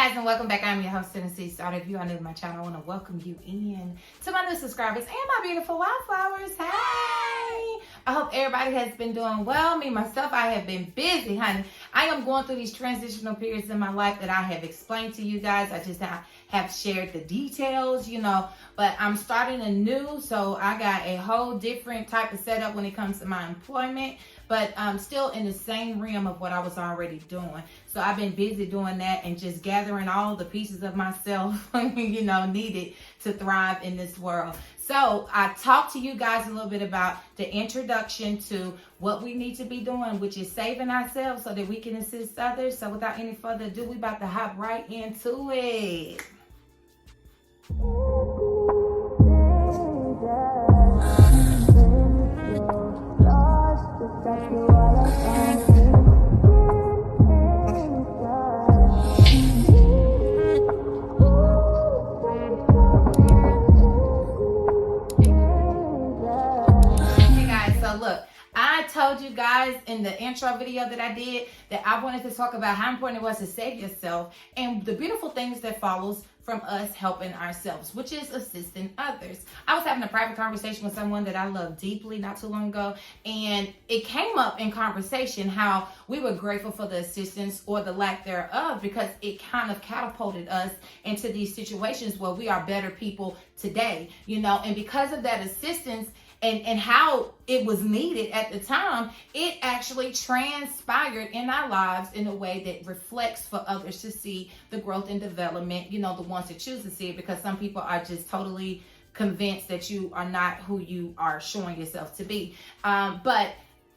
guys, and welcome back. I'm your host, Tennessee Starter. If you are new to my channel, I want to welcome you in to my new subscribers and my beautiful wildflowers. Hey! I hope everybody has been doing well. Me, myself, I have been busy, honey. I am going through these transitional periods in my life that I have explained to you guys. I just have shared the details, but I'm starting anew, so I got a whole different type of setup when it comes to my employment, but I'm still in the same realm of what I was already doing. So I've been busy doing that and just gathering all the pieces of myself, needed to thrive in this world. So I talked to you guys a little bit about the introduction to what we need to be doing, which is saving ourselves so that we can assist others. So without any further ado, we about to hop right into it. I told you guys in the intro video that I did that I wanted to talk about how important it was to save yourself and the beautiful things that follows from us helping ourselves, which is assisting others. I was having a private conversation with someone that I love deeply not too long ago, and it came up in conversation how we were grateful for the assistance or the lack thereof because it kind of catapulted us into these situations where we are better people today, and because of that assistance and how it was needed at the time, it actually transpired in our lives in a way that reflects for others to see the growth and development, the ones that choose to see it, because some people are just totally convinced that you are not who you are showing yourself to be. But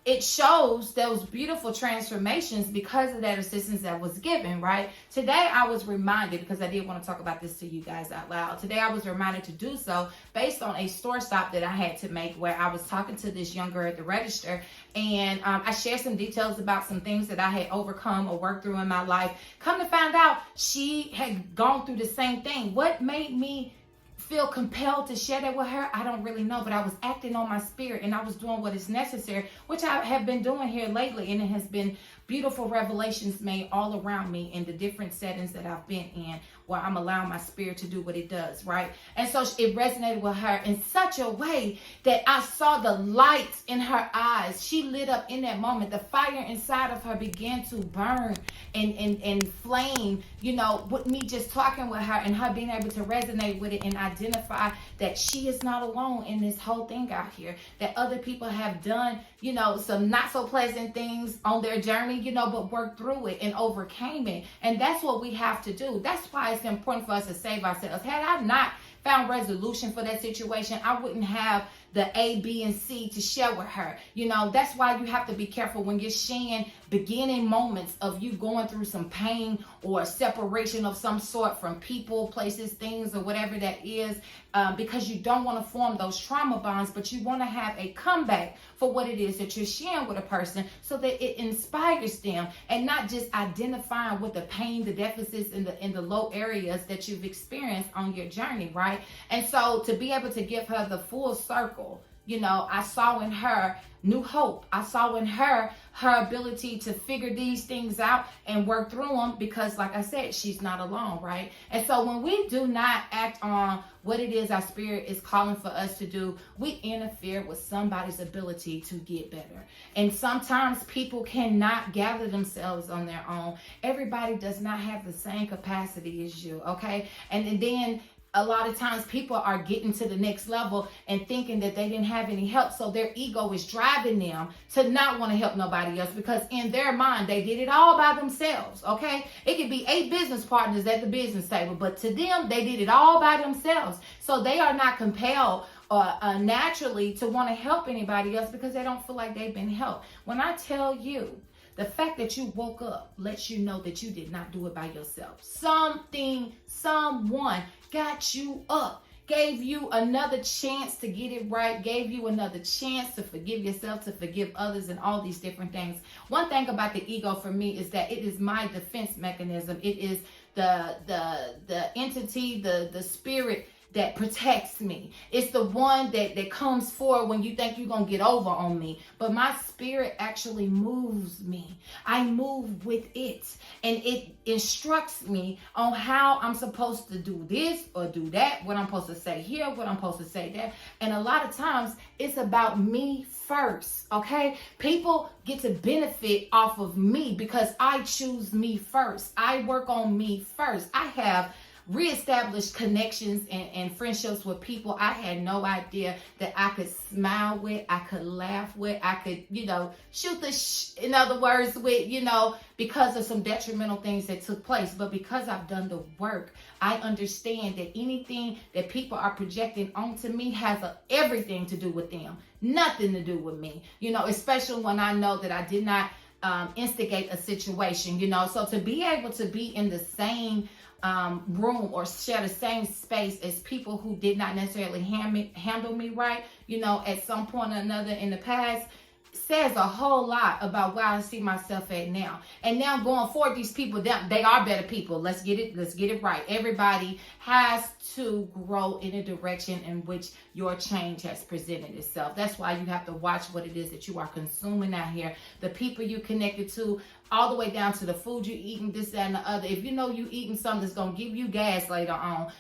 it shows those beautiful transformations because of that assistance that was given, right? Today, I was reminded, because I did want to talk about this to you guys out loud. Today, I was reminded to do so based on a store stop that I had to make where I was talking to this young girl at the register. And I shared some details about some things that I had overcome or worked through in my life. Come to find out, she had gone through the same thing. What made me feel compelled to share that with her, I don't really know, but I was acting on my spirit and I was doing what is necessary, which I have been doing here lately, and it has been beautiful revelations made all around me in the different settings that I've been in where I'm allowing my spirit to do what it does, right? And so it resonated with her in such a way that I saw the light in her eyes. She lit up in that moment. The fire inside of her began to burn and flame, with me just talking with her and her being able to resonate with it and identify that she is not alone in this whole thing out here, that other people have done, some not so pleasant things on their journey, but worked through it and overcame it. And that's what we have to do. That's why it's important for us to save ourselves. Had I not found resolution for that situation, I wouldn't have the A, B, and C to share with her. That's why you have to be careful when you're sharing beginning moments of you going through some pain or separation of some sort from people, places, things, or whatever that is, because you don't want to form those trauma bonds, but you want to have a comeback for what it is that you're sharing with a person so that it inspires them and not just identifying with the pain, the deficits, in the low areas that you've experienced on your journey, right? And so to be able to give her the full circle, I saw in her new hope. I saw in her ability to figure these things out and work through them because, like I said, she's not alone, right? And so when we do not act on what it is our spirit is calling for us to do, we interfere with somebody's ability to get better. And sometimes people cannot gather themselves on their own. Everybody does not have the same capacity as you, okay? And then a lot of times people are getting to the next level and thinking that they didn't have any help. So their ego is driving them to not want to help nobody else because in their mind, they did it all by themselves. Okay. It could be 8 business partners at the business table, but to them, they did it all by themselves. So they are not compelled naturally to want to help anybody else because they don't feel like they've been helped. When I tell you, the fact that you woke up lets you know that you did not do it by yourself. Someone got you up, gave you another chance to get it right, gave you another chance to forgive yourself, to forgive others, and all these different things. One thing about the ego for me is that it is my defense mechanism. It is the entity, the spirit that protects me. It's the one that comes forward when you think you're going to get over on me. But my spirit actually moves me. I move with it. And it instructs me on how I'm supposed to do this or do that, what I'm supposed to say here, what I'm supposed to say there. And a lot of times it's about me first, okay? People get to benefit off of me because I choose me first. I work on me first. I have reestablished connections and friendships with people I had no idea that I could smile with, I could laugh with, I could, shoot the in other words with, because of some detrimental things that took place. But because I've done the work, I understand that anything that people are projecting onto me has everything to do with them, nothing to do with me, especially when I know that I did not instigate a situation, so to be able to be in the same room or share the same space as people who did not necessarily handle me right, at some point or another in the past, says a whole lot about where I see myself at now. And now going forward, these people, they are better people. Let's get it right. Everybody has to grow in a direction in which your change has presented itself. That's why you have to watch what it is that you are consuming out here. The people you connected to, all the way down to the food you eating, this, that, and the other. If you eating something that's going to give you gas later on,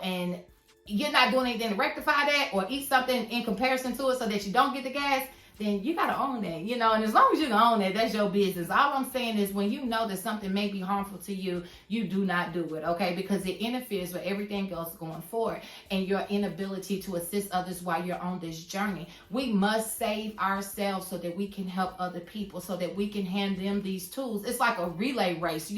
and you're not doing anything to rectify that or eat something in comparison to it so that you don't get the gas, then you got to own that, and as long as you can own that, that's your business. All I'm saying is when you know that something may be harmful to you, you do not do it, okay? Because it interferes with everything else going forward and your inability to assist others while you're on this journey. We must save ourselves so that we can help other people, so that we can hand them these tools. It's like a relay race,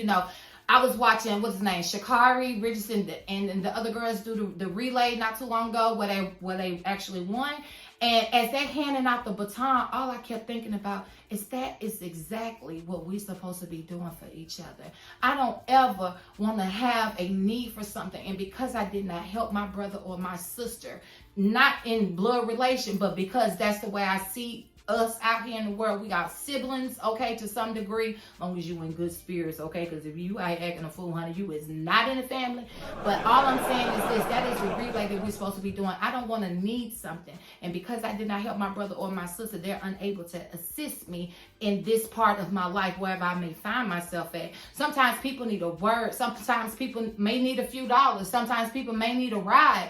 I was watching, what's his name, Sha'Carri Richardson, and the other girls do the relay not too long ago where they actually won. And as they're handing out the baton, all I kept thinking about is that is exactly what we're supposed to be doing for each other. I don't ever want to have a need for something, and because I did not help my brother or my sister, not in blood relation, but because that's the way I see us out here in the world. We got siblings, okay, to some degree, as long as you in good spirits, okay, because if you ain't acting a fool, honey, you is not in the family. But all I'm saying is this, that is the relay that we're supposed to be doing. I don't want to need something, and because I did not help my brother or my sister, they're unable to assist me in this part of my life, wherever I may find myself at. Sometimes people need a word, sometimes people may need a few dollars, sometimes people may need a ride.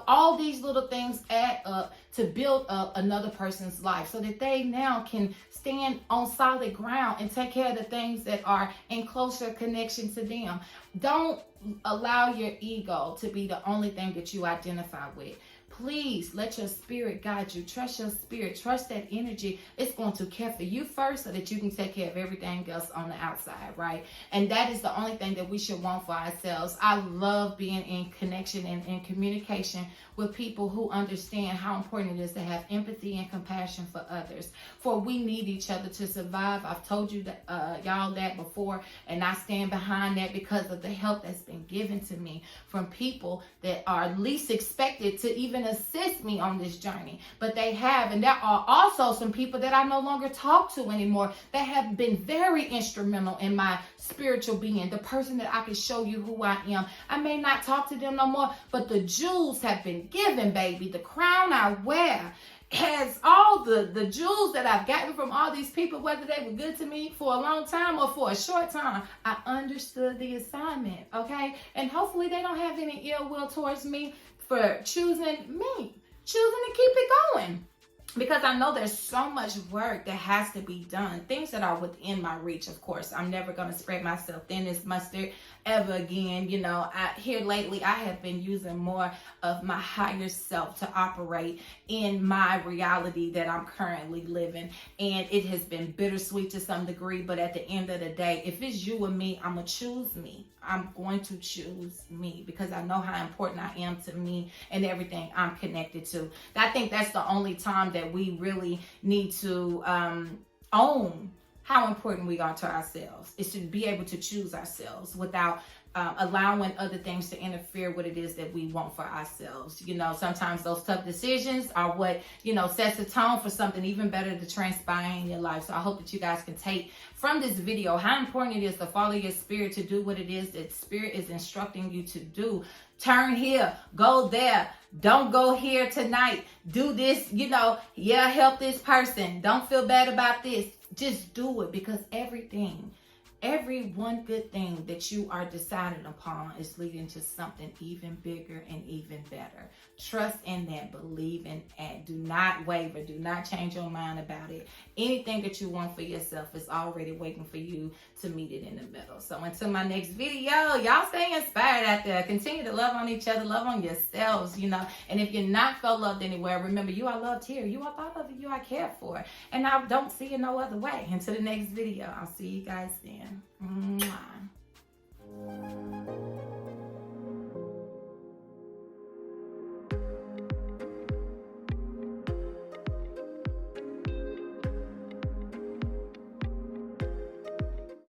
All these little things add up to build up another person's life so that they now can stand on solid ground and take care of the things that are in closer connection to them. Don't allow your ego to be the only thing that you identify with. Please let your spirit guide you. Trust your spirit. Trust that energy. It's going to care for you first so that you can take care of everything else on the outside, right? And that is the only thing that we should want for ourselves. I love being in connection and in communication with people who understand how important it is to have empathy and compassion for others. For we need each other to survive. I've told you that, y'all that before, and I stand behind that because of the help that's been given to me from people that are least expected to even assist me on this journey. But they have, and there are also some people that I no longer talk to anymore that have been very instrumental in my spiritual being, the person that I can show you who I am. I may not talk to them no more, but the jewels have been given, baby. The crown I wear has all the jewels that I've gotten from all these people, whether they were good to me for a long time or for a short time. I understood the assignment, okay? And hopefully they don't have any ill will towards me for choosing to keep it going. Because I know there's so much work that has to be done. Things that are within my reach, of course. I'm never going to spread myself thin as mustard ever again. Here lately, I have been using more of my higher self to operate in my reality that I'm currently living. And it has been bittersweet to some degree. But at the end of the day, if it's you or me, I'm going to choose me. I'm going to choose me because I know how important I am to me and everything I'm connected to. I think that's the only time that we really need to own how important we are to ourselves, is to be able to choose ourselves without allowing other things to interfere with what it is that we want for ourselves. You know, sometimes those tough decisions are what, you know, sets the tone for something even better to transpire in your life. So I hope that you guys can take from this video how important it is to follow your spirit, to do what it is that spirit is instructing you to do. Turn here, go there, don't go here tonight, do this, you know, yeah, help this person, don't feel bad about this. Just do it, because every one good thing that you are deciding upon is leading to something even bigger and even better. Trust in that, believe in that. Do not waver, do not change your mind about it. Anything that you want for yourself is already waiting for you to meet it in the middle. So until my next video, y'all stay inspired out there. Continue to love on each other, love on yourselves, you know. And if you're not felt loved anywhere, remember, you are loved here. You are thought of, you are cared for. And I don't see it no other way. Until the next video, I'll see you guys then. Mwah.